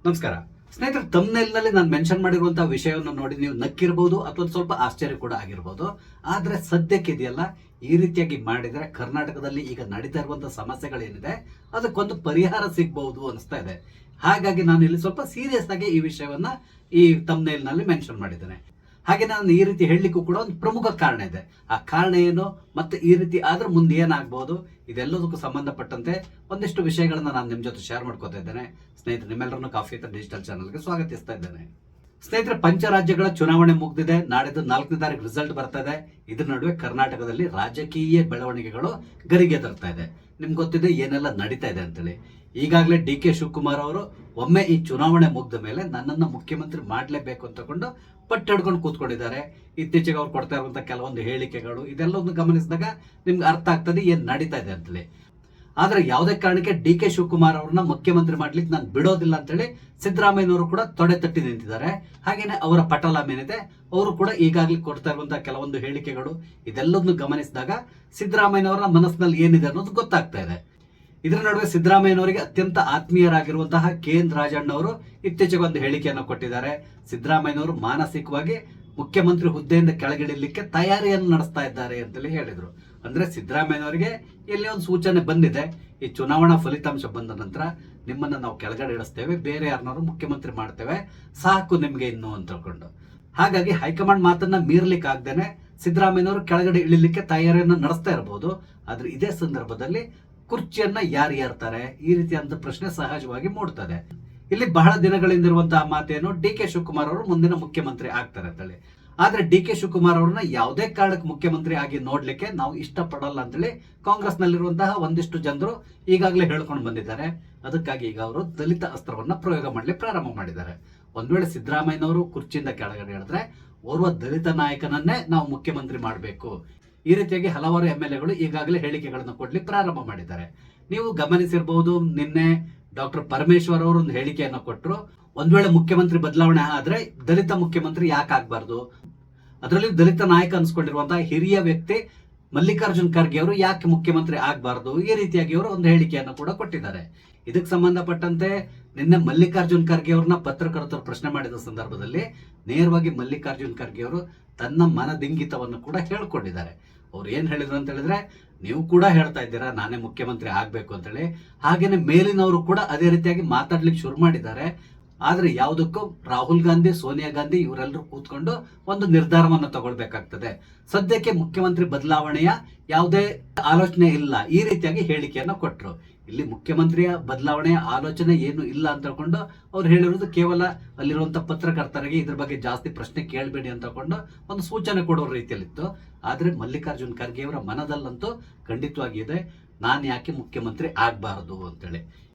ನಮಸ್ಕಾರ ಸ್ನೇಹಿತರೆ, ತಮ್ನೆಲ್ನಲ್ಲಿ ನಾನು ಮೆನ್ಷನ್ ಮಾಡಿರುವಂತಹ ವಿಷಯವನ್ನು ನೋಡಿ ನೀವು ನಕ್ಕಿರಬಹುದು ಅಥವಾ ಸ್ವಲ್ಪ ಆಶ್ಚರ್ಯ ಕೂಡ ಆಗಿರಬಹುದು. ಆದ್ರೆ ಸದ್ಯಕ್ಕೆ ಇದೆಯಲ್ಲ, ಈ ರೀತಿಯಾಗಿ ಮಾಡಿದ್ರೆ ಕರ್ನಾಟಕದಲ್ಲಿ ಈಗ ನಡೀತಾ ಇರುವಂತಹ ಸಮಸ್ಯೆಗಳೇನಿದೆ ಅದಕ್ಕೊಂದು ಪರಿಹಾರ ಸಿಗಬಹುದು ಅನಿಸ್ತಾ ಇದೆ. ಹಾಗಾಗಿ ನಾನು ಇಲ್ಲಿ ಸ್ವಲ್ಪ ಸೀರಿಯಸ್ ಆಗಿ ಈ ವಿಷಯವನ್ನ ಈ ತಮ್ನೇಲ್ನಲ್ಲಿ ಮೆನ್ಷನ್ ಮಾಡಿದ್ದೇನೆ. ಹಾಗೆ ನಾನು ಈ ರೀತಿ ಹೇಳಲಿಕ್ಕೂ ಕೂಡ ಒಂದು ಪ್ರಮುಖ ಕಾರಣ ಇದೆ. ಆ ಕಾರಣ ಏನು, ಮತ್ತೆ ಈ ರೀತಿ ಆದ್ರೆ ಮುಂದೆ ಏನಾಗಬಹುದು, ಇದೆಲ್ಲದಕ್ಕೂ ಸಂಬಂಧಪಟ್ಟಂತೆ ಒಂದಿಷ್ಟು ವಿಷಯಗಳನ್ನ ನಾನು ನಿಮ್ಮ ಜೊತೆ ಶೇರ್ ಮಾಡ್ಕೋತಾ ಇದ್ದೇನೆ. ಸ್ನೇಹಿತರೆ, ನಿಮ್ಮೆಲ್ಲರನ್ನು ಕಾಫಿ ಡಿಜಿಟಲ್ ಚಾನಲ್ಗೆ ಸ್ವಾಗತಿಸ್ತಾ ಇದ್ದೇನೆ. ಸ್ನೇಹಿತರೆ, ಪಂಚರಾಜ್ಯಗಳ ಚುನಾವಣೆ ಮುಗಿದಿದೆ. ನಾಡಿದ್ದು 4ನೇ ತಾರೀಕು ರಿಸಲ್ಟ್ ಬರ್ತಾ ಇದೆ. ಇದ್ರ ನಡುವೆ ಕರ್ನಾಟಕದಲ್ಲಿ ರಾಜಕೀಯ ಬೆಳವಣಿಗೆಗಳು ಗರಿಗೆ ತರ್ತಾ ಇದೆ. ನಿಮ್ಗೆ ಗೊತ್ತಿದೆ ಏನೆಲ್ಲ ನಡೀತಾ ಇದೆ ಅಂತೇಳಿ. ಈಗಾಗಲೇ DK ಶಿವಕುಮಾರ್ ಅವರು ಒಮ್ಮೆ ಈ ಚುನಾವಣೆ ಮುಗ್ದ ಮೇಲೆ ನನ್ನನ್ನು ಮುಖ್ಯಮಂತ್ರಿ ಮಾಡಲೇಬೇಕು ಅಂತ ತಗೊಂಡು ಪಟ್ಟು ಹಿಡ್ಕೊಂಡು ಕೂತ್ಕೊಂಡಿದ್ದಾರೆ. ಇತ್ತೀಚೆಗೆ ಅವ್ರು ಕೊಡ್ತಾ ಇರುವಂತಹ ಕೆಲವೊಂದು ಹೇಳಿಕೆಗಳು ಇದೆಲ್ಲವನ್ನು ಗಮನಿಸಿದಾಗ ನಿಮ್ಗೆ ಅರ್ಥ ಆಗ್ತದೆ ಏನ್ ನಡೀತಾ ಇದೆ ಅಂತೇಳಿ. ಆದ್ರೆ ಯಾವುದೇ ಕಾರಣಕ್ಕೆ DK ಶಿವಕುಮಾರ್ ಅವ್ರನ್ನ ಮುಖ್ಯಮಂತ್ರಿ ಮಾಡ್ಲಿಕ್ಕೆ ನಾನು ಬಿಡೋದಿಲ್ಲ ಅಂತೇಳಿ ಸಿದ್ದರಾಮಯ್ಯನವರು ಕೂಡ ತೊಡೆ ತಟ್ಟಿ ನಿಂತಿದ್ದಾರೆ. ಹಾಗೇನೆ ಅವರ ಪಟಾಲಮೇನಿದೆ, ಅವರು ಕೂಡ ಈಗಾಗಲೇ ಕೊಡ್ತಾ ಇರುವಂತಹ ಕೆಲವೊಂದು ಹೇಳಿಕೆಗಳು ಇದೆಲ್ಲದನ್ನು ಗಮನಿಸಿದಾಗ ಸಿದ್ದರಾಮಯ್ಯನವರ ಮನಸ್ಸಿನಲ್ಲಿ ಏನಿದೆ ಅನ್ನೋದು ಗೊತ್ತಾಗ್ತಾ ಇದೆ. ಇದರ ನಡುವೆ ಸಿದ್ದರಾಮಯ್ಯನವರಿಗೆ ಅತ್ಯಂತ ಆತ್ಮೀಯರಾಗಿರುವಂತಹ KN ರಾಜಣ್ಣ ಅವರು ಇತ್ತೀಚೆಗೆ ಒಂದು ಹೇಳಿಕೆಯನ್ನು ಕೊಟ್ಟಿದ್ದಾರೆ. ಸಿದ್ದರಾಮಯ್ಯನವರು ಮಾನಸಿಕವಾಗಿ ಮುಖ್ಯಮಂತ್ರಿ ಹುದ್ದೆಯಿಂದ ಕೆಳಗಿಳಿಲಿಕ್ಕೆ ತಯಾರಿಯನ್ನು ನಡೆಸ್ತಾ ಇದ್ದಾರೆ ಅಂತೇಳಿ ಹೇಳಿದ್ರು. ಅಂದ್ರೆ ಸಿದ್ದರಾಮಯ್ಯನವರಿಗೆ ಎಲ್ಲಿ ಒಂದು ಸೂಚನೆ ಬಂದಿದೆ, ಈ ಚುನಾವಣಾ ಫಲಿತಾಂಶ ಬಂದ ನಂತರ ನಿಮ್ಮನ್ನ ನಾವು ಕೆಳಗಡೆ ಇಳಿಸ್ತೇವೆ, ಬೇರೆ ಯಾರನ್ನಾರು ಮುಖ್ಯಮಂತ್ರಿ ಮಾಡ್ತೇವೆ, ಸಾಕು ನಿಮ್ಗೆ ಇನ್ನು ಅಂತ ಹೇಳ್ಕೊಂಡು. ಹಾಗಾಗಿ ಹೈಕಮಾಂಡ್ ಮಾತನ್ನ ಮೀರ್ಲಿಕ್ಕೆ ಆಗ್ದೇನೆ ಸಿದ್ದರಾಮಯ್ಯನವರು ಕೆಳಗಡೆ ಇಳಿಲಿಕ್ಕೆ ತಯಾರಿಯನ್ನು ನಡೆಸ್ತಾ ಇರಬಹುದು. ಆದ್ರೆ ಇದೇ ಸಂದರ್ಭದಲ್ಲಿ ಕುರ್ಚಿಯನ್ನ ಯಾರು ಏರ್ತಾರೆ, ಈ ರೀತಿಯಾದ ಪ್ರಶ್ನೆ ಸಹಜವಾಗಿ ಮೂಡ್ತದೆ. ಇಲ್ಲಿ ಬಹಳ ದಿನಗಳಿಂದಿರುವಂತಹ ಮಾತೇನು, DK ಶಿವಕುಮಾರ್ ಅವರು ಮುಂದಿನ ಮುಖ್ಯಮಂತ್ರಿ ಆಗ್ತಾರೆ ಅಂತೇಳಿ. ಆದ್ರೆ DK ಶಿವಕುಮಾರ್ ಅವ್ರನ್ನ ಯಾವುದೇ ಕಾರಣಕ್ಕೆ ಮುಖ್ಯಮಂತ್ರಿ ಆಗಿ ನೋಡ್ಲಿಕ್ಕೆ ನಾವು ಇಷ್ಟಪಡಲ್ಲ ಅಂತೇಳಿ ಕಾಂಗ್ರೆಸ್ ನಲ್ಲಿರುವಂತಹ ಒಂದಿಷ್ಟು ಜನರು ಈಗಾಗಲೇ ಹೇಳ್ಕೊಂಡು ಬಂದಿದ್ದಾರೆ. ಅದಕ್ಕಾಗಿ ಈಗ ಅವರು ದಲಿತ ಅಸ್ತ್ರವನ್ನ ಪ್ರಯೋಗ ಮಾಡ್ಲಿಕ್ಕೆ ಪ್ರಾರಂಭ ಮಾಡಿದ್ದಾರೆ. ಒಂದ್ ವೇಳೆ ಸಿದ್ದರಾಮಯ್ಯನವರು ಕುರ್ಚಿಯಿಂದ ಕೆಳಗಡೆ ಹೇಳಿದ್ರೆ ಓರ್ವ ದಲಿತ ನಾಯಕನನ್ನೇ ನಾವು ಮುಖ್ಯಮಂತ್ರಿ ಮಾಡಬೇಕು, ಈ ರೀತಿಯಾಗಿ ಹಲವಾರು MLAಗಳು ಈಗಾಗಲೇ ಹೇಳಿಕೆಗಳನ್ನು ಕೊಡ್ಲಿಕ್ಕೆ ಪ್ರಾರಂಭ ಮಾಡಿದ್ದಾರೆ. ನೀವು ಗಮನಿಸಿರಬಹುದು, ನಿನ್ನೆ ಡಾಕ್ಟರ್ ಪರಮೇಶ್ವರ್ ಅವರು ಒಂದು ಹೇಳಿಕೆಯನ್ನು ಕೊಟ್ಟರು. ಒಂದ್ ವೇಳೆ ಮುಖ್ಯಮಂತ್ರಿ ಬದಲಾವಣೆ ಆದ್ರೆ ದಲಿತ ಮುಖ್ಯಮಂತ್ರಿ ಯಾಕೆ ಆಗ್ಬಾರ್ದು, ಅದರಲ್ಲಿ ದಲಿತ ನಾಯಕ ಅನ್ಸ್ಕೊಂಡಿರುವಂತಹ ಹಿರಿಯ ವ್ಯಕ್ತಿ ಮಲ್ಲಿಕಾರ್ಜುನ್ ಖರ್ಗೆ ಅವರು ಯಾಕೆ ಮುಖ್ಯಮಂತ್ರಿ ಆಗ್ಬಾರ್ದು, ಈ ರೀತಿಯಾಗಿ ಅವರು ಒಂದು ಹೇಳಿಕೆಯನ್ನು ಕೂಡ ಕೊಟ್ಟಿದ್ದಾರೆ. ಇದಕ್ಕೆ ಸಂಬಂಧಪಟ್ಟಂತೆ ನಿನ್ನೆ ಮಲ್ಲಿಕಾರ್ಜುನ್ ಖರ್ಗೆ ಅವ್ರನ್ನ ಪತ್ರಕರ್ತರು ಪ್ರಶ್ನೆ ಮಾಡಿದ ಸಂದರ್ಭದಲ್ಲಿ ನೇರವಾಗಿ ಮಲ್ಲಿಕಾರ್ಜುನ್ ಖರ್ಗೆ ಅವರು ತನ್ನ ಮನದಿಂಗಿತವನ್ನು ಕೂಡ ಹೇಳ್ಕೊಂಡಿದ್ದಾರೆ. ಅವ್ರು ಏನ್ ಹೇಳಿದ್ರು ಅಂತ ಹೇಳಿದ್ರೆ, ನೀವು ಕೂಡ ಹೇಳ್ತಾ ಇದ್ದೀರಾ ನಾನೇ ಮುಖ್ಯಮಂತ್ರಿ ಆಗ್ಬೇಕು ಅಂತೇಳಿ, ಹಾಗೇನೆ ಮೇಲಿನವರು ಕೂಡ ಅದೇ ರೀತಿಯಾಗಿ ಮಾತಾಡ್ಲಿಕ್ಕೆ ಶುರು ಮಾಡಿದ್ದಾರೆ. ಆದ್ರೆ ಯಾವುದಕ್ಕೂ ರಾಹುಲ್ ಗಾಂಧಿ, ಸೋನಿಯಾ ಗಾಂಧಿ ಇವರೆಲ್ಲರೂ ಕೂತ್ಕೊಂಡು ಒಂದು ನಿರ್ಧಾರವನ್ನು ತಗೊಳ್ಬೇಕಾಗ್ತದೆ. ಸದ್ಯಕ್ಕೆ ಮುಖ್ಯಮಂತ್ರಿ ಬದಲಾವಣೆಯ ಯಾವುದೇ ಆಲೋಚನೆ ಇಲ್ಲ, ಈ ರೀತಿಯಾಗಿ ಹೇಳಿಕೆಯನ್ನು ಕೊಟ್ಟರು. ಇಲ್ಲಿ ಮುಖ್ಯಮಂತ್ರಿಯ ಬದಲಾವಣೆಯ ಆಲೋಚನೆ ಏನು ಇಲ್ಲ ಅಂತ ಹೇಳ್ಕೊಂಡು ಅವ್ರು ಹೇಳಿರೋದು ಕೇವಲ ಅಲ್ಲಿರುವಂತ ಪತ್ರಕರ್ತರಿಗೆ ಇದ್ರ ಬಗ್ಗೆ ಜಾಸ್ತಿ ಪ್ರಶ್ನೆ ಕೇಳಬೇಡಿ ಅಂತ ಕೊಂಡು ಒಂದು ಸೂಚನೆ ಕೊಡೋ ರೀತಿಯಲ್ಲಿತ್ತು. ಆದ್ರೆ ಮಲ್ಲಿಕಾರ್ಜುನ್ ಖರ್ಗೆ ಅವರ ಮನದಲ್ಲಂತೂ ಖಂಡಿತವಾಗಿ ಇದೆ, ನಾನು ಯಾಕೆ ಮುಖ್ಯಮಂತ್ರಿ ಆಗ್ಬಾರದು ಅಂತೇಳಿ.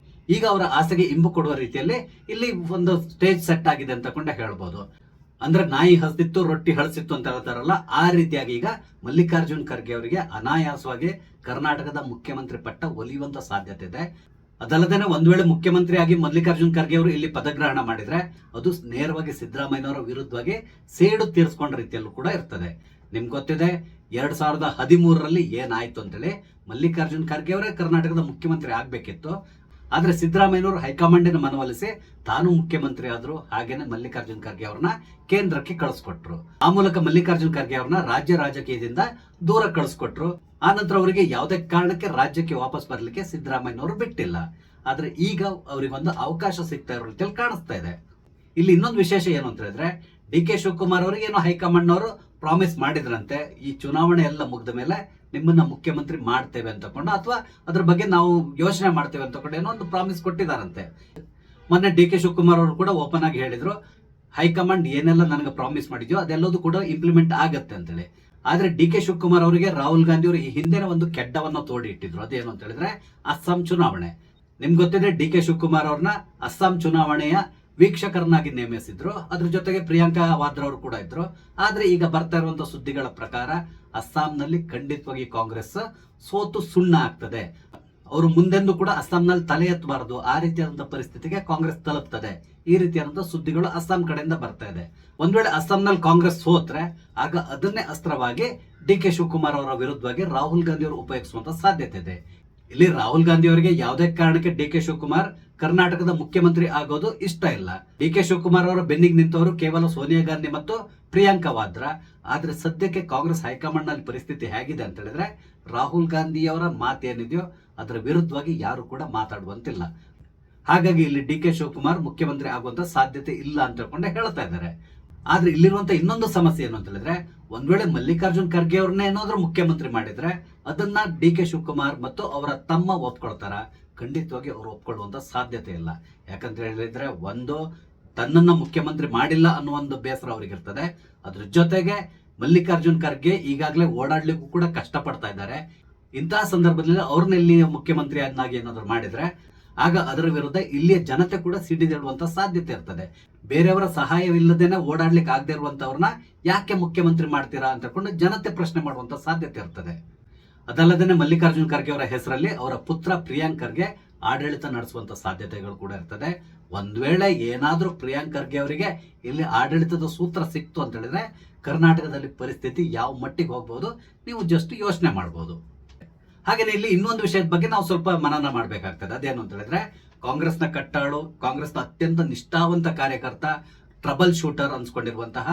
ಈಗ ಅವರ ಆಸೆಗೆ ಇಂಬು ಕೊಡುವ ರೀತಿಯಲ್ಲಿ ಇಲ್ಲಿ ಒಂದು ಸ್ಟೇಜ್ ಸೆಟ್ ಆಗಿದೆ ಅಂತ ಕೊಂಡೆ ಹೇಳ್ಬೋದು. ಅಂದ್ರೆ ನಾಯಿ ಹಸಿತ್ತು ರೊಟ್ಟಿ ಹಳಸಿತ್ತು ಅಂತ ಹೇಳ್ತಾರಲ್ಲ, ಆ ರೀತಿಯಾಗಿ ಈಗ ಮಲ್ಲಿಕಾರ್ಜುನ್ ಖರ್ಗೆ ಅವರಿಗೆ ಅನಾಯಾಸವಾಗಿ ಕರ್ನಾಟಕದ ಮುಖ್ಯಮಂತ್ರಿ ಪಟ್ಟ ಒಲಿಯುವಂತ ಸಾಧ್ಯತೆ ಇದೆ. ಅದಲ್ಲದೆ ಒಂದ್ ವೇಳೆ ಮುಖ್ಯಮಂತ್ರಿ ಆಗಿ ಮಲ್ಲಿಕಾರ್ಜುನ್ ಖರ್ಗೆ ಅವರು ಇಲ್ಲಿ ಪದಗ್ರಹಣ ಮಾಡಿದ್ರೆ ಅದು ನೇರವಾಗಿ ಸಿದ್ದರಾಮಯ್ಯನವರ ವಿರುದ್ಧವಾಗಿ ಸೇಡು ತೀರಿಸಿಕೊಂಡ ರೀತಿಯಲ್ಲೂ ಕೂಡ ಇರ್ತದೆ. ನಿಮ್ಗೆ ಗೊತ್ತಿದೆ 2013ರಲ್ಲಿ ಏನಾಯ್ತು ಅಂತೇಳಿ, ಮಲ್ಲಿಕಾರ್ಜುನ್ ಖರ್ಗೆ ಅವರೇ ಕರ್ನಾಟಕದ ಮುಖ್ಯಮಂತ್ರಿ ಆಗ್ಬೇಕಿತ್ತು. ಆದ್ರೆ ಸಿದ್ದರಾಮಯ್ಯನವರು ಹೈಕಮಾಂಡಿನ ಮನವೊಲಿಸಿ ತಾನು ಮುಖ್ಯಮಂತ್ರಿ ಆದ್ರು. ಹಾಗೇನೆ ಮಲ್ಲಿಕಾರ್ಜುನ್ ಖರ್ಗೆ ಅವ್ರನ್ನ ಕೇಂದ್ರಕ್ಕೆ ಕಳಿಸ್ಕೊಟ್ರು. ಆ ಮೂಲಕ ಮಲ್ಲಿಕಾರ್ಜುನ್ ಖರ್ಗೆ ಅವ್ರನ್ನ ರಾಜ್ಯ ರಾಜಕೀಯದಿಂದ ದೂರ ಕಳಿಸ್ಕೊಟ್ರು. ಆ ನಂತರ ಅವರಿಗೆ ಯಾವುದೇ ಕಾರಣಕ್ಕೆ ರಾಜ್ಯಕ್ಕೆ ವಾಪಸ್ ಬರ್ಲಿಕ್ಕೆ ಸಿದ್ದರಾಮಯ್ಯನವರು ಬಿಟ್ಟಿಲ್ಲ. ಆದ್ರೆ ಈಗ ಅವರಿಗೊಂದು ಅವಕಾಶ ಸಿಗ್ತಾ ಇರೋ ರೀತಿಯಲ್ಲಿ ಕಾಣಿಸ್ತಾ ಇದೆ. ಇಲ್ಲಿ ಇನ್ನೊಂದು ವಿಶೇಷ ಏನು ಅಂತ ಹೇಳಿದ್ರೆ, DK ಶಿವಕುಮಾರ್ ಅವರಿಗೆ ಏನೋ ಹೈಕಮಾಂಡ್ನವರು ಪ್ರಾಮಿಸ್ ಮಾಡಿದ್ರಂತೆ, ಈ ಚುನಾವಣೆ ಎಲ್ಲ ಮುಗ್ದ ಮೇಲೆ ನಿಮ್ಮನ್ನ ಮುಖ್ಯಮಂತ್ರಿ ಮಾಡ್ತೇವೆ ಅಂತಕೊಂಡು, ಅಥವಾ ಅದ್ರ ಬಗ್ಗೆ ನಾವು ಯೋಚನೆ ಮಾಡ್ತೇವೆ ಅಂತಕೊಂಡು ಏನೋ ಒಂದು ಪ್ರಾಮಿಸ್ ಕೊಟ್ಟಿದ್ದಾರಂತೆ. ಮೊನ್ನೆ DK ಶಿವಕುಮಾರ್ ಅವರು ಕೂಡ ಓಪನ್ ಆಗಿ ಹೇಳಿದ್ರು, ಹೈಕಮಾಂಡ್ ಏನೆಲ್ಲ ನನಗೆ ಪ್ರಾಮಿಸ್ ಮಾಡಿದ್ಯೋ ಅದೆಲ್ಲದೂ ಕೂಡ ಇಂಪ್ಲಿಮೆಂಟ್ ಆಗತ್ತೆ ಅಂತೇಳಿ. ಆದ್ರೆ DK ಶಿವಕುಮಾರ್ ಅವರಿಗೆ ರಾಹುಲ್ ಗಾಂಧಿ ಅವರು ಈ ಹಿಂದೆನೇ ಒಂದು ಕೆಡ್ಡವನ್ನ ತೋಡಿ ಇಟ್ಟಿದ್ರು. ಅದೇನು ಅಂತ ಹೇಳಿದ್ರೆ ಅಸ್ಸಾಂ ಚುನಾವಣೆ. ನಿಮ್ಗೆ ಗೊತ್ತಿದೆ, DK ಶಿವಕುಮಾರ್ ಅವ್ರನ್ನ ಅಸ್ಸಾಂ ಚುನಾವಣೆಯ ವೀಕ್ಷಕರನ್ನಾಗಿ ನೇಮಿಸಿದ್ರು. ಅದ್ರ ಜೊತೆಗೆ ಪ್ರಿಯಾಂಕಾ ವಾದ್ರಾ ಅವರು ಕೂಡ ಇದ್ರು. ಆದ್ರೆ ಈಗ ಬರ್ತಾ ಇರುವಂತಹ ಸುದ್ದಿಗಳ ಪ್ರಕಾರ ಅಸ್ಸಾಂನಲ್ಲಿ ಖಂಡಿತವಾಗಿ ಕಾಂಗ್ರೆಸ್ ಸೋತು ಸುಣ್ಣ ಆಗ್ತದೆ. ಅವರು ಮುಂದೆಂದು ಕೂಡ ಅಸ್ಸಾಂನಲ್ಲಿ ತಲೆ ಎತ್ತಬಾರದು, ಆ ರೀತಿಯಾದಂತಹ ಪರಿಸ್ಥಿತಿಗೆ ಕಾಂಗ್ರೆಸ್ ತಲುಪ್ತದೆ. ಈ ರೀತಿಯಾದಂತಹ ಸುದ್ದಿಗಳು ಅಸ್ಸಾಂ ಕಡೆಯಿಂದ ಬರ್ತಾ ಇದೆ. ಒಂದ್ ವೇಳೆ ಅಸ್ಸಾಂನಲ್ಲಿ ಕಾಂಗ್ರೆಸ್ ಸೋತ್ರೆ ಆಗ ಅದನ್ನೇ ಅಸ್ತ್ರವಾಗಿ DK ಶಿವಕುಮಾರ್ ಅವರ ವಿರುದ್ಧವಾಗಿ ರಾಹುಲ್ ಗಾಂಧಿ ಅವರು ಉಪಯೋಗಿಸುವಂತ ಸಾಧ್ಯತೆ ಇದೆ. ಇಲ್ಲಿ ರಾಹುಲ್ ಗಾಂಧಿ ಅವರಿಗೆ ಯಾವುದೇ ಕಾರಣಕ್ಕೆ DK ಶಿವಕುಮಾರ್ ಕರ್ನಾಟಕದ ಮುಖ್ಯಮಂತ್ರಿ ಆಗೋದು ಇಷ್ಟ ಇಲ್ಲ. ಡಿ ಕೆ ಶಿವಕುಮಾರ್ ಅವರ ಬೆನ್ನಿಗೆ ನಿಂತವರು ಕೇವಲ ಸೋನಿಯಾ ಗಾಂಧಿ ಮತ್ತು ಪ್ರಿಯಾಂಕಾ ವಾದ್ರಾ. ಆದ್ರೆ ಸದ್ಯಕ್ಕೆ ಕಾಂಗ್ರೆಸ್ ಹೈಕಮಾಂಡ್ ನಲ್ಲಿ ಪರಿಸ್ಥಿತಿ ಹೇಗಿದೆ ಅಂತ ಹೇಳಿದ್ರೆ, ರಾಹುಲ್ ಗಾಂಧಿ ಅವರ ಮಾತೇನಿದೆಯೋ ಅದರ ವಿರುದ್ಧವಾಗಿ ಯಾರು ಕೂಡ ಮಾತಾಡುವಂತಿಲ್ಲ. ಹಾಗಾಗಿ ಇಲ್ಲಿ ಡಿ ಕೆ ಶಿವಕುಮಾರ್ ಮುಖ್ಯಮಂತ್ರಿ ಆಗುವಂತ ಸಾಧ್ಯತೆ ಇಲ್ಲ ಅಂತ ಹೇಳ್ಕೊಂಡೆ ಹೇಳ್ತಾ ಇದ್ದಾರೆ. ಆದ್ರೆ ಇಲ್ಲಿರುವಂತ ಇನ್ನೊಂದು ಸಮಸ್ಯೆ ಏನು ಅಂತ ಹೇಳಿದ್ರೆ, ಒಂದ್ ವೇಳೆ ಮಲ್ಲಿಕಾರ್ಜುನ್ ಖರ್ಗೆ ಅವ್ರನ್ನೇ ಏನಾದ್ರೂ ಮುಖ್ಯಮಂತ್ರಿ ಮಾಡಿದ್ರೆ ಅದನ್ನ ಡಿ ಕೆ ಶಿವಕುಮಾರ್ ಮತ್ತು ಅವರ ತಮ್ಮ ಒಪ್ಕೊಳ್ತಾರ? ಖಂಡಿತವಾಗಿ ಅವರು ಒಪ್ಕೊಳ್ಳುವಂತ ಸಾಧ್ಯತೆ ಇಲ್ಲ. ಯಾಕಂತ ಹೇಳಿದ್ರೆ, ಒಂದು ತನ್ನನ್ನ ಮುಖ್ಯಮಂತ್ರಿ ಮಾಡಿಲ್ಲ ಅನ್ನೋ ಒಂದು ಬೇಸರ ಅವ್ರಿಗಿರ್ತದೆ. ಅದ್ರ ಜೊತೆಗೆ ಮಲ್ಲಿಕಾರ್ಜುನ್ ಖರ್ಗೆ ಈಗಾಗಲೇ ಓಡಾಡ್ಲಿಕ್ಕೂ ಕೂಡ ಕಷ್ಟ ಪಡ್ತಾ ಇದ್ದಾರೆ. ಇಂತಹ ಸಂದರ್ಭದಲ್ಲಿ ಅವ್ರನ್ನ ಇಲ್ಲಿ ಮುಖ್ಯಮಂತ್ರಿ ಅನ್ನಾಗಿ ಏನಾದ್ರು ಮಾಡಿದ್ರೆ ಆಗ ಅದರ ವಿರುದ್ಧ ಇಲ್ಲಿಯ ಜನತೆ ಕೂಡ ಸಿಡಿದೇಳುವಂತ ಸಾಧ್ಯತೆ ಇರ್ತದೆ. ಬೇರೆಯವರ ಸಹಾಯವಿಲ್ಲದೇನೆ ಓಡಾಡ್ಲಿಕ್ಕೆ ಆಗದೆ ಇರುವಂತವ್ರನ್ನ ಯಾಕೆ ಮುಖ್ಯಮಂತ್ರಿ ಮಾಡ್ತೀರಾ ಅಂತ ಕೊಂಡು ಜನತೆ ಪ್ರಶ್ನೆ ಮಾಡುವಂತ ಸಾಧ್ಯತೆ ಇರ್ತದೆ. ಅದಲ್ಲದೆ ಮಲ್ಲಿಕಾರ್ಜುನ್ ಖರ್ಗೆ ಅವರ ಹೆಸರಲ್ಲಿ ಅವರ ಪುತ್ರ ಪ್ರಿಯಾಂಕ್ ಖರ್ಗೆ ಆಡಳಿತ ನಡೆಸುವಂತ ಸಾಧ್ಯತೆಗಳು ಕೂಡ ಇರ್ತದೆ. ಒಂದ್ ವೇಳೆ ಏನಾದ್ರೂ ಪ್ರಿಯಾಂಕ್ ಖರ್ಗೆ ಅವರಿಗೆ ಇಲ್ಲಿ ಆಡಳಿತದ ಸೂತ್ರ ಸಿಕ್ತು ಅಂತ ಹೇಳಿದ್ರೆ ಕರ್ನಾಟಕದಲ್ಲಿ ಪರಿಸ್ಥಿತಿ ಯಾವ ಮಟ್ಟಿಗೆ ಹೋಗ್ಬಹುದು ನೀವು ಜಸ್ಟ್ ಯೋಚನೆ ಮಾಡಬಹುದು. ಹಾಗೇನೆ ಇಲ್ಲಿ ಇನ್ನೊಂದು ವಿಷಯದ ಬಗ್ಗೆ ನಾವು ಸ್ವಲ್ಪ ಮನನ ಮಾಡಬೇಕಾಗ್ತದೆ. ಅದೇನು ಅಂತ ಹೇಳಿದ್ರೆ, ಕಾಂಗ್ರೆಸ್ನ ಕಟ್ಟಾಳು, ಕಾಂಗ್ರೆಸ್ನ ಅತ್ಯಂತ ನಿಷ್ಠಾವಂತ ಕಾರ್ಯಕರ್ತ, ಟ್ರಬಲ್ ಶೂಟರ್ ಅನ್ಸ್ಕೊಂಡಿರುವಂತಹ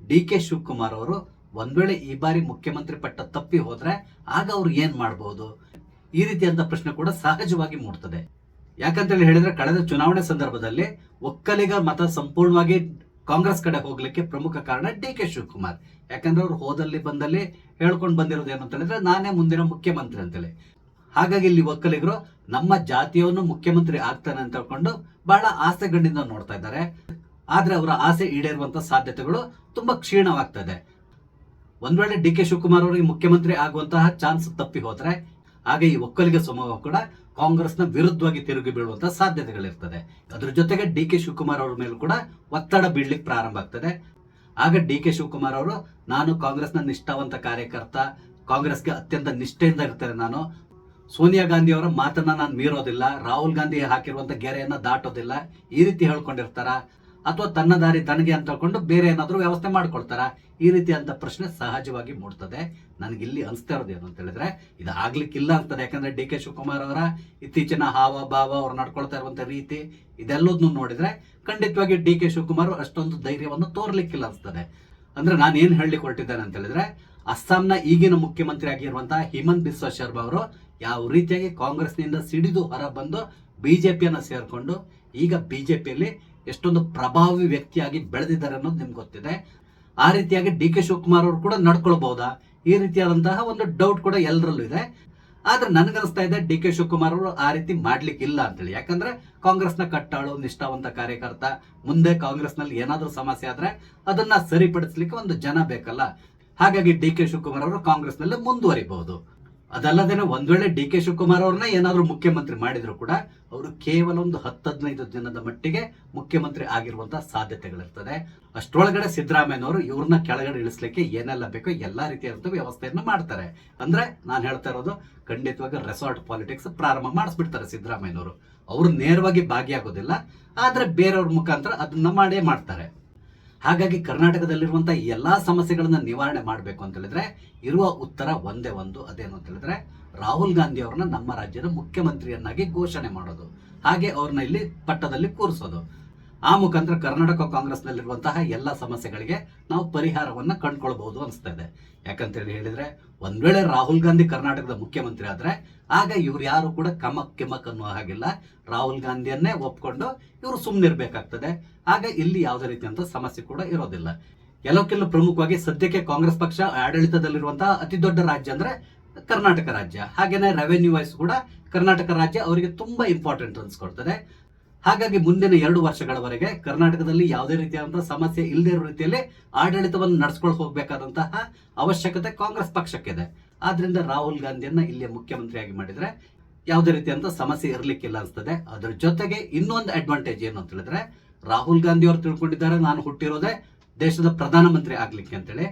ಡಿ ಕೆ ಶಿವಕುಮಾರ್ ಅವರು ಒಂದ್ ವೇಳೆ ಈ ಬಾರಿ ಮುಖ್ಯಮಂತ್ರಿ ಪಟ್ಟ ತಪ್ಪಿ ಹೋದ್ರೆ ಆಗ ಅವ್ರು ಏನ್ ಮಾಡಬಹುದು? ಈ ರೀತಿಯಂತ ಪ್ರಶ್ನೆ ಕೂಡ ಸಹಜವಾಗಿ ಮೂಡ್ತದೆ. ಯಾಕಂತ ಹೇಳಿದ್ರೆ, ಕಳೆದ ಚುನಾವಣೆ ಸಂದರ್ಭದಲ್ಲಿ ಒಕ್ಕಲಿಗ ಮತ ಸಂಪೂರ್ಣವಾಗಿ ಕಾಂಗ್ರೆಸ್ ಕಡೆ ಹೋಗ್ಲಿಕ್ಕೆ ಪ್ರಮುಖ ಕಾರಣ ಡಿ ಕೆ ಶಿವಕುಮಾರ್. ಯಾಕಂದ್ರೆ ಅವ್ರು ಹೋದಲ್ಲಿ ಬಂದಲ್ಲಿ ಹೇಳ್ಕೊಂಡು ಬಂದಿರೋದು ಏನು ಅಂತ ಹೇಳಿದ್ರೆ, ನಾನೇ ಮುಂದಿನ ಮುಖ್ಯಮಂತ್ರಿ ಅಂತೇಳಿ. ಹಾಗಾಗಿ ಇಲ್ಲಿ ಒಕ್ಕಲಿಗರು ನಮ್ಮ ಜಾತಿಯವನು ಮುಖ್ಯಮಂತ್ರಿ ಆಗ್ತಾನೆ ಅಂತ ಹೇಳ್ಕೊಂಡು ಬಹಳ ಆಸೆಗಳಿಂದ ನೋಡ್ತಾ ಇದ್ದಾರೆ. ಆದ್ರೆ ಅವರ ಆಸೆ ಈಡೇರುವಂತ ಸಾಧ್ಯತೆಗಳು ತುಂಬಾ ಕ್ಷೀಣವಾಗ್ತದೆ. ಒಂದ್ ವೇಳೆ ಡಿ ಕೆ ಶಿವಕುಮಾರ್ ಅವರಿಗೆ ಮುಖ್ಯಮಂತ್ರಿ ಆಗುವಂತಹ ಚಾನ್ಸ್ ತಪ್ಪಿ ಹೋದ್ರೆ ಆಗ ಈ ಒಕ್ಕಲಿಗ ಸಮೂಹ ಕೂಡ ಕಾಂಗ್ರೆಸ್ನ ವಿರುದ್ಧವಾಗಿ ತಿರುಗಿ ಬೀಳುವಂತಹ ಸಾಧ್ಯತೆಗಳಿರ್ತದೆ. ಅದ್ರ ಜೊತೆಗೆ ಡಿ ಕೆ ಶಿವಕುಮಾರ್ ಅವರ ಮೇಲೂ ಕೂಡ ಒತ್ತಡ ಬೀಳ್ಲಿಕ್ಕೆ ಪ್ರಾರಂಭ ಆಗ್ತದೆ. ಆಗ ಡಿ ಕೆ ಶಿವಕುಮಾರ್ ಅವರು, ನಾನು ಕಾಂಗ್ರೆಸ್ನ ನಿಷ್ಠಾವಂತ ಕಾರ್ಯಕರ್ತ, ಕಾಂಗ್ರೆಸ್ಗೆ ಅತ್ಯಂತ ನಿಷ್ಠೆಯಿಂದ ಇರ್ತೇನೆ, ನಾನು ಸೋನಿಯಾ ಗಾಂಧಿ ಅವರ ಮಾತನ್ನ ನಾನು ಮೀರೋದಿಲ್ಲ, ರಾಹುಲ್ ಗಾಂಧಿ ಹಾಕಿರುವಂತ ಗೆರೆಯನ್ನ ದಾಟೋದಿಲ್ಲ, ಈ ರೀತಿ ಹೇಳ್ಕೊಂಡಿರ್ತಾರ, ಅಥವಾ ತನ್ನ ದಾರಿ ತನಗೆ ಅಂತ ಹೇಳ್ಕೊಂಡು ಬೇರೆ ಏನಾದ್ರೂ ವ್ಯವಸ್ಥೆ ಮಾಡ್ಕೊಳ್ತಾರ? ಈ ರೀತಿ ಅಂತ ಪ್ರಶ್ನೆ ಸಹಜವಾಗಿ ಮೂಡ್ತದೆ. ನನಗೆ ಇಲ್ಲಿ ಅನಿಸ್ತಾ ಇರೋದು ಏನು ಅಂತ ಹೇಳಿದ್ರೆ, ಇದು ಆಗ್ಲಿಕ್ಕಿಲ್ಲ ಅಂತದೆ. ಯಾಕಂದ್ರೆ ಡಿ ಕೆ ಶಿವಕುಮಾರ್ ಅವರ ಇತ್ತೀಚಿನ ಹಾವ ಭಾವ, ಅವ್ರು ನಡ್ಕೊಳ್ತಾ ಇರುವಂತ ರೀತಿ, ಇದೆಲ್ಲದನ್ನು ನೋಡಿದ್ರೆ ಖಂಡಿತವಾಗಿ ಡಿ ಕೆ ಶಿವಕುಮಾರ್ ಅಷ್ಟೊಂದು ಧೈರ್ಯವನ್ನು ತೋರ್ಲಿಕ್ಕಿಲ್ಲ ಅನ್ಸ್ತದೆ. ಅಂದ್ರೆ ನಾನು ಏನ್ ಹೇಳಲಿಕ್ಕೆ ಹೊರಟಿದ್ದೇನೆ ಅಂತ ಹೇಳಿದ್ರೆ, ಅಸ್ಸಾಂನ ಈಗಿನ ಮುಖ್ಯಮಂತ್ರಿ ಆಗಿರುವಂತಹ ಹಿಮಂತ್ ಬಿಸ್ವಾ ಶರ್ಮಾ ಅವರು ಯಾವ ರೀತಿಯಾಗಿ ಕಾಂಗ್ರೆಸ್ನಿಂದ ಸಿಡಿದು ಹೊರ ಬಂದು ಬಿಜೆಪಿಯನ್ನ ಸೇರ್ಕೊಂಡು ಈಗ ಬಿಜೆಪಿಯಲ್ಲಿ ಎಷ್ಟೊಂದು ಪ್ರಭಾವಿ ವ್ಯಕ್ತಿಯಾಗಿ ಬೆಳೆದಿದ್ದಾರೆ ಅನ್ನೋದು ನಿಮ್ಗೆ ಗೊತ್ತಿದೆ. ಆ ರೀತಿಯಾಗಿ ಡಿ ಕೆ ಶಿವಕುಮಾರ್ ಅವರು ಕೂಡ ನಡ್ಕೊಳ್ಬಹುದಾ? ಈ ರೀತಿಯಾದಂತಹ ಒಂದು ಡೌಟ್ ಕೂಡ ಎಲ್ಲರಲ್ಲೂ ಇದೆ. ಆದ್ರೆ ನನಗನ್ನಿಸ್ತಾ ಇದೆ ಡಿ ಕೆ ಶಿವಕುಮಾರ್ ಅವರು ಆ ರೀತಿ ಮಾಡ್ಲಿಕ್ಕೆ ಇಲ್ಲ ಅಂತೇಳಿ. ಯಾಕಂದ್ರೆ ಕಾಂಗ್ರೆಸ್ನ ಕಟ್ಟಾಳು, ನಿಷ್ಠಾವಂತ ಕಾರ್ಯಕರ್ತ, ಮುಂದೆ ಕಾಂಗ್ರೆಸ್ ನಲ್ಲಿ ಏನಾದ್ರೂ ಸಮಸ್ಯೆ ಆದ್ರೆ ಅದನ್ನ ಸರಿಪಡಿಸ್ಲಿಕ್ಕೆ ಒಂದು ಜನ ಬೇಕಲ್ಲ. ಹಾಗಾಗಿ ಡಿ ಕೆ ಶಿವಕುಮಾರ್ ಅವರು ಕಾಂಗ್ರೆಸ್ ನಲ್ಲಿ ಮುಂದುವರಿಬಹುದು. ಅದಲ್ಲದೇನೆ ಒಂದ್ ವೇಳೆ ಡಿ ಕೆ ಶಿವಕುಮಾರ್ ಅವ್ರನ್ನ ಏನಾದ್ರೂ ಮುಖ್ಯಮಂತ್ರಿ ಮಾಡಿದ್ರು ಕೂಡ ಅವರು ಕೇವಲ ಒಂದು 10-15 ದಿನದ ಮಟ್ಟಿಗೆ ಮುಖ್ಯಮಂತ್ರಿ ಆಗಿರುವಂತಹ ಸಾಧ್ಯತೆಗಳಿರ್ತದೆ. ಅಷ್ಟರೊಳಗಡೆ ಸಿದ್ದರಾಮಯ್ಯನವರು ಇವ್ರನ್ನ ಕೆಳಗಡೆ ಇಳಿಸ್ಲಿಕ್ಕೆ ಏನೆಲ್ಲ ಬೇಕೋ ಎಲ್ಲಾ ರೀತಿಯಾದಂತಹ ವ್ಯವಸ್ಥೆಯನ್ನ ಮಾಡ್ತಾರೆ. ಅಂದ್ರೆ ನಾನು ಹೇಳ್ತಾ ಇರೋದು, ಖಂಡಿತವಾಗಿ ರೆಸಾರ್ಟ್ ಪಾಲಿಟಿಕ್ಸ್ ಪ್ರಾರಂಭ ಮಾಡಿಸ್ಬಿಡ್ತಾರೆ ಸಿದ್ದರಾಮಯ್ಯನವರು. ಅವರು ನೇರವಾಗಿ ಭಾಗಿಯಾಗೋದಿಲ್ಲ, ಆದ್ರೆ ಬೇರೆಯವ್ರ ಮುಖಾಂತರ ಅದನ್ನ ಮಾಡೇ ಮಾಡ್ತಾರೆ. ಹಾಗಾಗಿ ಕರ್ನಾಟಕದಲ್ಲಿರುವಂತಹ ಎಲ್ಲಾ ಸಮಸ್ಯೆಗಳನ್ನ ನಿವಾರಣೆ ಮಾಡಬೇಕು ಅಂತ ಹೇಳಿದ್ರೆ ಇರುವ ಉತ್ತರ ಒಂದೇ ಒಂದು. ಅದೇನು ಅಂತ ಹೇಳಿದ್ರೆ, ರಾಹುಲ್ ಗಾಂಧಿ ಅವ್ರನ್ನ ನಮ್ಮ ರಾಜ್ಯದ ಮುಖ್ಯಮಂತ್ರಿಯನ್ನಾಗಿ ಘೋಷಣೆ ಮಾಡೋದು, ಹಾಗೆ ಅವ್ರನ್ನ ಇಲ್ಲಿ ಪಟ್ಟದಲ್ಲಿ ಕೂರಿಸೋದು. ಆ ಮುಖಾಂತರ ಕರ್ನಾಟಕ ಕಾಂಗ್ರೆಸ್ ನಲ್ಲಿರುವಂತಹ ಎಲ್ಲಾ ಸಮಸ್ಯೆಗಳಿಗೆ ನಾವು ಪರಿಹಾರವನ್ನ ಕಂಡುಕೊಳ್ಬಹುದು ಅನಿಸ್ತಾ ಇದೆ. ಯಾಕಂತ ಹೇಳಿದ್ರೆ, ಒಂದ್ ವೇಳೆ ರಾಹುಲ್ ಗಾಂಧಿ ಕರ್ನಾಟಕದ ಮುಖ್ಯಮಂತ್ರಿ ಆದ್ರೆ ಆಗ ಇವ್ರು ಯಾರು ಕೂಡ ಕಮಕ್ ಕಿಮಕ್ ಅನ್ನುವ ಹಾಗಿಲ್ಲ. ರಾಹುಲ್ ಗಾಂಧಿಯನ್ನೇ ಒಪ್ಕೊಂಡು ಇವರು ಸುಮ್ಮನಿರ್ಬೇಕಾಗ್ತದೆ. ಆಗ ಇಲ್ಲಿ ಯಾವುದೇ ರೀತಿಯಂತ ಸಮಸ್ಯೆ ಕೂಡ ಇರೋದಿಲ್ಲ. ಎಲ್ಲಕ್ಕೆಲ್ಲ ಪ್ರಮುಖವಾಗಿ ಸದ್ಯಕ್ಕೆ ಕಾಂಗ್ರೆಸ್ ಪಕ್ಷ ಆಡಳಿತದಲ್ಲಿರುವಂತಹ ಅತಿ ದೊಡ್ಡ ರಾಜ್ಯ ಅಂದ್ರೆ ಕರ್ನಾಟಕ ರಾಜ್ಯ. ಹಾಗೇನೆ ರೆವೆನ್ಯೂ ವೈಸ್ ಕೂಡ ಕರ್ನಾಟಕ ರಾಜ್ಯ ಅವರಿಗೆ ತುಂಬಾ ಇಂಪಾರ್ಟೆಂಟ್ ಅನ್ಸ್ಕೊಳ್ತದೆ. ಹಾಗಾಗಿ ಮುಂದಿನ 2 ವರ್ಷಗಳವರೆಗೆ ಕರ್ನಾಟಕದಲ್ಲಿ ಯಾವುದೇ ರೀತಿಯಾದಂತಹ ಸಮಸ್ಯೆ ಇಲ್ಲದೇ ಇರೋ ರೀತಿಯಲ್ಲಿ ಆಡಳಿತವನ್ನು ನಡೆಸ್ಕೊಂಡು ಹೋಗಬೇಕಾದಂತಹ ಅವಶ್ಯಕತೆ ಕಾಂಗ್ರೆಸ್ ಪಕ್ಷಕ್ಕಿದೆ. ಆದ್ರಿಂದ ರಾಹುಲ್ ಗಾಂಧಿಯನ್ನ ಇಲ್ಲಿಯ ಮುಖ್ಯಮಂತ್ರಿಯಾಗಿ ಮಾಡಿದ್ರೆ ಯಾವುದೇ ರೀತಿಯಂತ ಸಮಸ್ಯೆ ಇರ್ಲಿಕ್ಕಿಲ್ಲ ಅನ್ಸ್ತದೆ. ಅದ್ರ ಜೊತೆಗೆ ಇನ್ನೊಂದು ಅಡ್ವಾಂಟೇಜ್ ಏನು ಅಂತ ಹೇಳಿದ್ರೆ, ರಾಹುಲ್ ಗಾಂಧಿ ಅವರು ತಿಳ್ಕೊಂಡಿದ್ದಾರೆ ನಾನು ಹುಟ್ಟಿರೋದೇ ದೇಶದ ಪ್ರಧಾನಮಂತ್ರಿ ಆಗ್ಲಿಕ್ಕೆ ಅಂತೇಳಿ.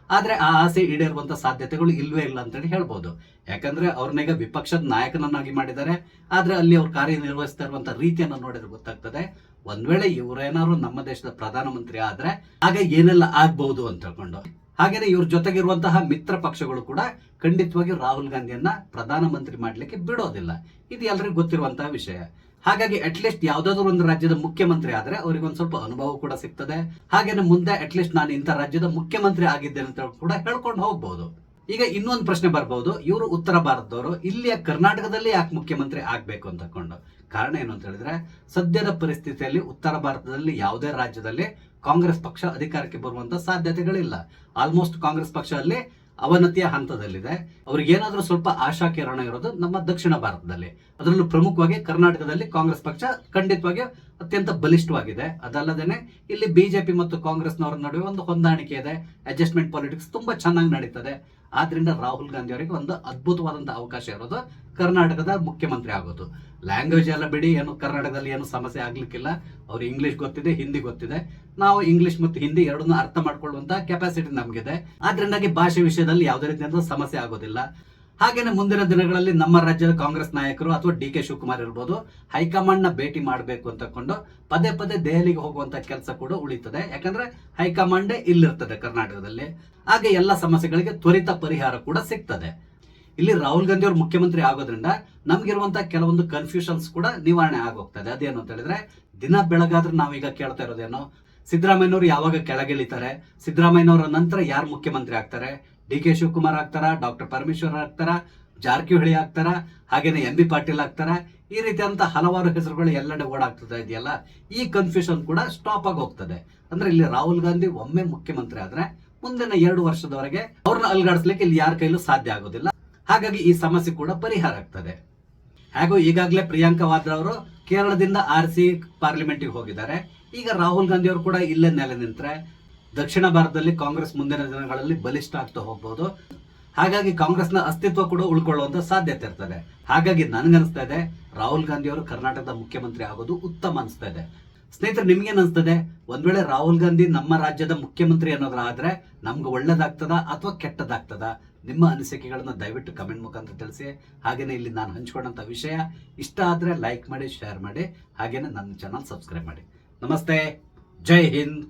ಆದ್ರೆ ಆ ಆಸೆ ಈಡೇರುವಂತ ಸಾಧ್ಯತೆಗಳು ಇಲ್ವೇ ಇಲ್ಲ ಅಂತೇಳಿ ಹೇಳ್ಬೋದು. ಯಾಕಂದ್ರೆ ಅವ್ರನ್ನೀಗ ವಿಪಕ್ಷದ ನಾಯಕನನ್ನಾಗಿ ಮಾಡಿದ್ದಾರೆ. ಆದ್ರೆ ಅಲ್ಲಿ ಅವ್ರು ಕಾರ್ಯನಿರ್ವಹಿಸ್ತಾ ಇರುವಂತ ರೀತಿಯನ್ನು ನೋಡಿದ್ರೆ ಗೊತ್ತಾಗ್ತದೆ, ಒಂದ್ ವೇಳೆ ಇವರೇನಾದ್ರು ನಮ್ಮ ದೇಶದ ಪ್ರಧಾನಮಂತ್ರಿ ಆದ್ರೆ ಆಗ ಏನೆಲ್ಲ ಆಗ್ಬಹುದು ಅಂತ ಹೇಳ್ಕೊಂಡು. ಹಾಗೇನೆ ಇವ್ರ ಜೊತೆಗಿರುವಂತಹ ಮಿತ್ರ ಪಕ್ಷಗಳು ಕೂಡ ಖಂಡಿತವಾಗಿ ರಾಹುಲ್ ಗಾಂಧಿಯನ್ನ ಪ್ರಧಾನಮಂತ್ರಿ ಮಾಡ್ಲಿಕ್ಕೆ ಬಿಡೋದಿಲ್ಲ. ಇದು ಎಲ್ರಿಗೂ ಗೊತ್ತಿರುವಂತಹ ವಿಷಯ. ಹಾಗಾಗಿ ಅಟ್ಲೀಸ್ಟ್ ಯಾವ್ದಾದ್ರು ಒಂದು ರಾಜ್ಯದ ಮುಖ್ಯಮಂತ್ರಿ ಆದ್ರೆ ಅವ್ರಿಗೆ ಒಂದ್ ಸ್ವಲ್ಪ ಅನುಭವ ಕೂಡ ಸಿಗ್ತದೆ. ಹಾಗೇನೆ ಮುಂದೆ ಅಟ್ಲೀಸ್ಟ್ ನಾನು ಇಂಥ ರಾಜ್ಯದ ಮುಖ್ಯಮಂತ್ರಿ ಆಗಿದ್ದೇನೆ ಅಂತ ಕೂಡ ಹೇಳ್ಕೊಂಡು ಹೋಗ್ಬಹುದು. ಈಗ ಇನ್ನೊಂದು ಪ್ರಶ್ನೆ ಬರ್ಬಹುದು, ಇವರು ಉತ್ತರ ಭಾರತದವರು, ಇಲ್ಲಿಯ ಕರ್ನಾಟಕದಲ್ಲಿ ಯಾಕೆ ಮುಖ್ಯಮಂತ್ರಿ ಆಗ್ಬೇಕು ಅಂತ ಕೊಂಡು. ಕಾರಣ ಏನು ಅಂತ ಹೇಳಿದ್ರೆ, ಸದ್ಯದ ಪರಿಸ್ಥಿತಿಯಲ್ಲಿ ಉತ್ತರ ಭಾರತದಲ್ಲಿ ಯಾವುದೇ ರಾಜ್ಯದಲ್ಲಿ ಕಾಂಗ್ರೆಸ್ ಪಕ್ಷ ಅಧಿಕಾರಕ್ಕೆ ಬರುವಂತ ಸಾಧ್ಯತೆಗಳಿಲ್ಲ. ಆಲ್ಮೋಸ್ಟ್ ಕಾಂಗ್ರೆಸ್ ಪಕ್ಷ ಅಲ್ಲಿ ಅವನತಿಯ ಹಂತದಲ್ಲಿದೆ. ಅವ್ರಿಗೆ ಏನಾದ್ರೂ ಸ್ವಲ್ಪ ಆಶಾ ಕಿರಣ ಇರೋದು ನಮ್ಮ ದಕ್ಷಿಣ ಭಾರತದಲ್ಲಿ, ಅದರಲ್ಲೂ ಪ್ರಮುಖವಾಗಿ ಕರ್ನಾಟಕದಲ್ಲಿ ಕಾಂಗ್ರೆಸ್ ಪಕ್ಷ ಖಂಡಿತವಾಗಿ ಅತ್ಯಂತ ಬಲಿಷ್ಠವಾಗಿದೆ. ಅದಲ್ಲದೇನೆ ಇಲ್ಲಿ ಬಿಜೆಪಿ ಮತ್ತು ಕಾಂಗ್ರೆಸ್ನವರ ನಡುವೆ ಒಂದು ಹೊಂದಾಣಿಕೆ ಇದೆ, ಅಡ್ಜಸ್ಟ್ಮೆಂಟ್ ಪಾಲಿಟಿಕ್ಸ್ ತುಂಬಾ ಚೆನ್ನಾಗಿ ನಡೀತದೆ. ಆದ್ರಿಂದ ರಾಹುಲ್ ಗಾಂಧಿ ಅವರಿಗೆ ಒಂದು ಅದ್ಭುತವಾದಂತಹ ಅವಕಾಶ ಇರೋದು ಕರ್ನಾಟಕದ ಮುಖ್ಯಮಂತ್ರಿ ಆಗೋದು. ಲ್ಯಾಂಗ್ವೇಜ್ ಎಲ್ಲ ಬಿಡಿ, ಏನು ಕರ್ನಾಟಕದಲ್ಲಿ ಏನು ಸಮಸ್ಯೆ ಆಗ್ಲಿಕ್ಕಿಲ್ಲ. ಅವ್ರು ಇಂಗ್ಲಿಷ್ ಗೊತ್ತಿದೆ, ಹಿಂದಿ ಗೊತ್ತಿದೆ. ನಾವು ಇಂಗ್ಲಿಷ್ ಮತ್ತು ಹಿಂದಿ ಎರಡನ್ನೂ ಅರ್ಥ ಮಾಡ್ಕೊಳ್ಳುವಂತ ಕೆಪಾಸಿಟಿ ನಮಗಿದೆ. ಆದ್ರಿಂದಾಗಿ ಭಾಷೆ ವಿಷಯದಲ್ಲಿ ಯಾವುದೇ ರೀತಿಯಾದ ಸಮಸ್ಯೆ ಆಗೋದಿಲ್ಲ. ಹಾಗೇನೆ ಮುಂದಿನ ದಿನಗಳಲ್ಲಿ ನಮ್ಮ ರಾಜ್ಯದ ಕಾಂಗ್ರೆಸ್ ನಾಯಕರು ಅಥವಾ ಡಿ.ಕೆ. ಶಿವಕುಮಾರ್ ಇರ್ಬೋದು, ಹೈಕಮಾಂಡ್ ನ ಭೇಟಿ ಮಾಡಬೇಕು ಅಂತಕೊಂಡು ಪದೇ ಪದೇ ದೆಹಲಿಗೆ ಹೋಗುವಂತ ಕೆಲಸ ಕೂಡ ಉಳಿತದೆ. ಯಾಕಂದ್ರೆ ಹೈಕಮಾಂಡೇ ಇಲ್ಲಿರ್ತದೆ ಕರ್ನಾಟಕದಲ್ಲಿ. ಹಾಗೆ ಎಲ್ಲ ಸಮಸ್ಯೆಗಳಿಗೆ ತ್ವರಿತ ಪರಿಹಾರ ಕೂಡ ಸಿಗ್ತದೆ. ಇಲ್ಲಿ ರಾಹುಲ್ ಗಾಂಧಿ ಅವರು ಮುಖ್ಯಮಂತ್ರಿ ಆಗೋದ್ರಿಂದ ನಮ್ಗಿರುವಂತಹ ಕೆಲವೊಂದು ಕನ್ಫ್ಯೂಷನ್ಸ್ ಕೂಡ ನಿವಾರಣೆ ಆಗೋಗ್ತದೆ. ಅದೇನು ಅಂತ ಹೇಳಿದ್ರೆ, ದಿನ ಬೆಳಗಾದ್ರೂ ನಾವೀಗ ಕೇಳ್ತಾ ಇರೋದೇನೋ, ಸಿದ್ದರಾಮಯ್ಯನವರು ಯಾವಾಗ ಕೆಳಗಿಳಿತಾರೆ, ಸಿದ್ದರಾಮಯ್ಯನವರ ನಂತರ ಯಾರು ಮುಖ್ಯಮಂತ್ರಿ ಆಗ್ತಾರೆ, ಡಿ.ಕೆ. ಶಿವಕುಮಾರ್ ಆಗ್ತಾರ, ಡಾಕ್ಟರ್ ಪರಮೇಶ್ವರ್ ಆಗ್ತಾರ, ಜಾರಕಿಹೊಳಿ ಆಗ್ತಾರ, ಹಾಗೇನೆ ಎಂ.ಬಿ. ಪಾಟೀಲ್ ಆಗ್ತಾರ, ಈ ರೀತಿಯಾದಂತಹ ಹಲವಾರು ಹೆಸರುಗಳು ಎಲ್ಲೆಡೆ ಓಡಾಗ್ತದೆ ಇದೆಯಲ್ಲ. ಈ ಕನ್ಫ್ಯೂಷನ್ ಕೂಡ ಸ್ಟಾಪ್ ಆಗಿ ಹೋಗ್ತದೆ. ಅಂದ್ರೆ ಇಲ್ಲಿ ರಾಹುಲ್ ಗಾಂಧಿ ಒಮ್ಮೆ ಮುಖ್ಯಮಂತ್ರಿ ಆದ್ರೆ ಮುಂದಿನ 2 ವರ್ಷದವರೆಗೆ ಅವ್ರನ್ನ ಅಲ್ಗಾಡಿಸ್ಲಿಕ್ಕೆ ಇಲ್ಲಿ ಯಾರ ಕೈಲೂ ಸಾಧ್ಯ ಆಗೋದಿಲ್ಲ. ಹಾಗಾಗಿ ಈ ಸಮಸ್ಯೆ ಕೂಡ ಪರಿಹಾರ ಆಗ್ತದೆ. ಹಾಗೂ ಈಗಾಗಲೇ ಪ್ರಿಯಾಂಕಾ ವಾದ್ರಾ ಅವರು ಕೇರಳದಿಂದ ಆರಿಸಿ ಪಾರ್ಲಿಮೆಂಟ್ಗೆ ಹೋಗಿದ್ದಾರೆ. ಈಗ ರಾಹುಲ್ ಗಾಂಧಿ ಅವರು ಕೂಡ ಇಲ್ಲೇ ನೆಲೆ ನಿಂತ್ರೆ ದಕ್ಷಿಣ ಭಾರತದಲ್ಲಿ ಕಾಂಗ್ರೆಸ್ ಮುಂದಿನ ದಿನಗಳಲ್ಲಿ ಬಲಿಷ್ಠ ಆಗ್ತಾ ಹೋಗ್ಬೋದು. ಹಾಗಾಗಿ ಕಾಂಗ್ರೆಸ್ನ ಅಸ್ತಿತ್ವ ಕೂಡ ಉಳ್ಕೊಳ್ಳುವಂತ ಸಾಧ್ಯತೆ ಇರ್ತದೆ. ಹಾಗಾಗಿ ನನ್ಗನ್ಸ್ತಾ ಇದೆ ರಾಹುಲ್ ಗಾಂಧಿ ಅವರು ಕರ್ನಾಟಕದ ಮುಖ್ಯಮಂತ್ರಿ ಆಗೋದು ಉತ್ತಮ ಅನಿಸ್ತಾ ಇದೆ. ಸ್ನೇಹಿತರೆ, ನಿಮ್ಗೇನ್ ಅನ್ಸ್ತದೆ? ಒಂದ್ ವೇಳೆ ರಾಹುಲ್ ಗಾಂಧಿ ನಮ್ಮ ರಾಜ್ಯದ ಮುಖ್ಯಮಂತ್ರಿ ಅನ್ನೋದಾದ್ರೆ ನಮ್ಗೆ ಒಳ್ಳೇದಾಗ್ತದ ಅಥವಾ ಕೆಟ್ಟದಾಗ್ತದ? ನಿಮ್ಮ ಅನಿಸಿಕೆಗಳನ್ನ ದಯವಿಟ್ಟು ಕಮೆಂಟ್ ಮುಖಾಂತರ ತಿಳಿಸಿ. ಹಾಗೇನೆ ಇಲ್ಲಿ ನಾನು ಹಂಚ್ಕೊಂಡಂತ ವಿಷಯ ಇಷ್ಟ ಆದ್ರೆ ಲೈಕ್ ಮಾಡಿ, ಶೇರ್ ಮಾಡಿ, ಹಾಗೇನೆ ನನ್ನ ಚಾನಲ್ ಸಬ್ಸ್ಕ್ರೈಬ್ ಮಾಡಿ. ನಮಸ್ತೆ, ಜೈ ಹಿಂದ್.